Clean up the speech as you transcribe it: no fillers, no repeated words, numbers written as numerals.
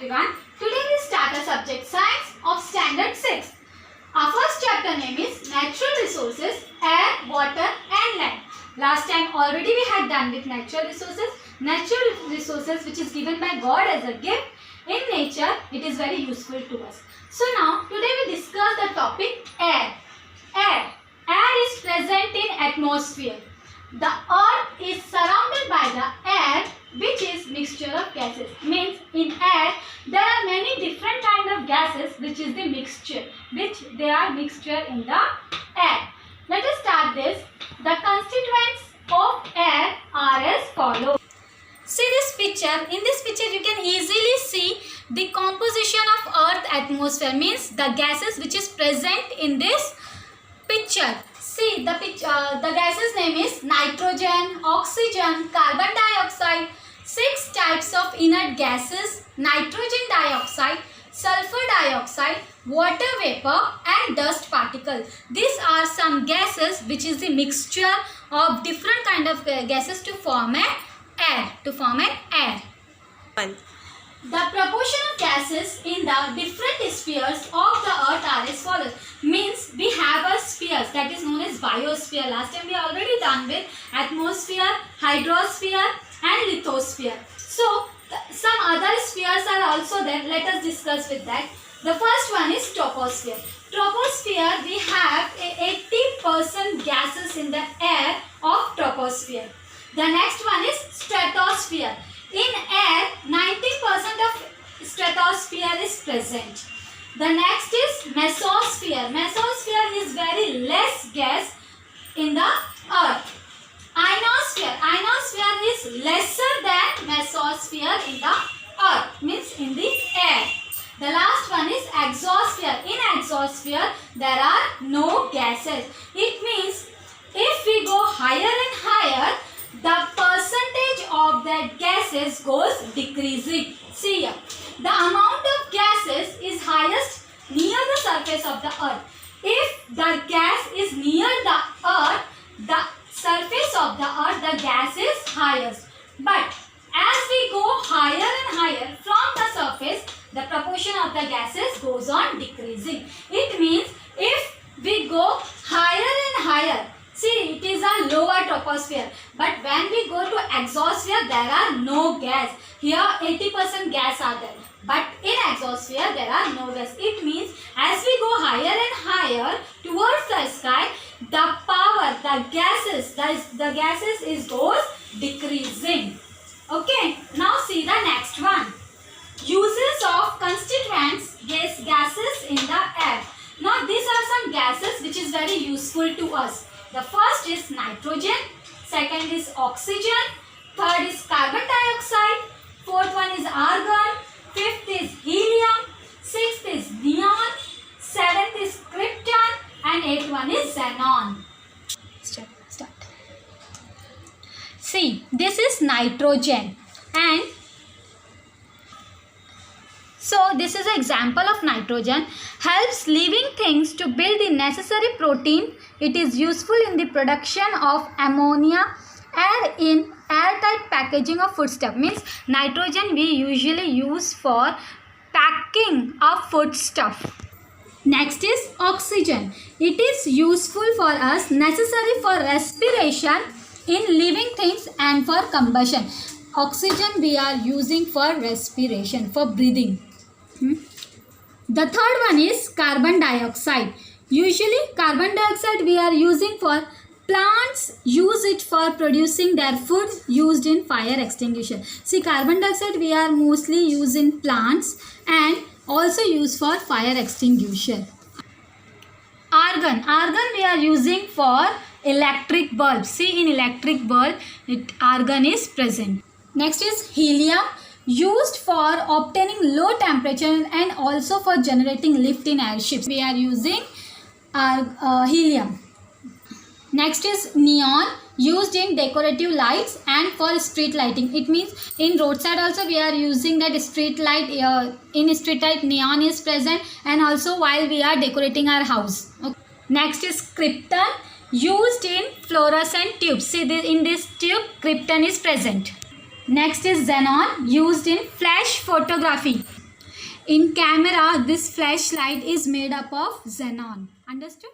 everyone. Today we start a subject science of standard 6. Our first chapter name is natural resources, air, water and land. Last time already we had done with natural resources. Natural resources which is given by God as a gift. In nature it is very useful to us. So now today we discuss the topic air. Air is present in atmosphere. The earth is surrounded by the air which is mixture of gases. Means in air there are many different kind of gases which is the mixture. Which they are mixture in the air. Let us start this. The constituents of air are as follows. See this picture. In this picture you can easily see the composition of earth atmosphere. Means the gases which is present in this picture. See the gases name is nitrogen, oxygen, carbon dioxide, 6 types of inert gases, nitrogen dioxide, sulfur dioxide, water vapor and dust particle. These are some gases which is the mixture of different kind of gases to form an air. The proportion of gases in the different spheres of the earth are as follows. Means we have a spheres that is known as biosphere. Last time we already done with atmosphere, hydrosphere and lithosphere. So some other spheres are also there. Let us discuss with that. The first one is troposphere. Troposphere we have 80% gases in the air of troposphere. The next one is stratosphere. In air, 90% of stratosphere is present. The next is mesosphere. Mesosphere is very less gas in the earth. Ionosphere. Ionosphere is lesser than mesosphere in the earth. Means in the air. The last one is exosphere. In exosphere, there are no gases. It means if we go higher and higher, the percentage of that gases goes decreasing. See here, the amount of gases is highest near the surface of the earth. If the gas is near the earth, the surface of the earth, the gas is highest. But as we go higher and higher from the surface, the proportion of the gases goes on decreasing. It means if we go higher and higher, see, it is a lower troposphere. But when we go to exosphere, there are no gas. Here 80% gas are there. But in exosphere, there are no gas. It means as we go higher and higher towards the sky, the power, the gases goes decreasing. Okay. Now see the next one. Uses of constituents, gases in the air. Now these are some gases which is very useful to us. The first is nitrogen, second is oxygen, third is carbon dioxide, fourth one is argon, fifth is helium, sixth is neon, seventh is krypton and eighth one is xenon. Start. See, this is nitrogen and so this is an example of nitrogen. Helps living things to build the necessary protein. It is useful in the production of ammonia and in airtight packaging of foodstuff. Means nitrogen we usually use for packing of foodstuff. Next is oxygen. It is useful for us, necessary for respiration in living things and for combustion. Oxygen we are using for respiration, for breathing. The third one is carbon dioxide. Usually carbon dioxide we are using for plants, use it for producing their food used in fire extinguisher. See, carbon dioxide we are mostly used in plants and also used for fire extinguisher. Argon we are using for electric bulbs. See, in electric bulb argon is present. Next is helium, used for obtaining low temperature and also for generating lift in airships. We are using helium. Next is neon, used in decorative lights and for street lighting. It means in roadside also we are using that street light. In street light neon is present and also while we are decorating our house. Okay. Next is krypton, used in fluorescent tubes. See, in this tube krypton is present. Next is xenon, used in flash photography. In camera, this flashlight is made up of xenon. Understood?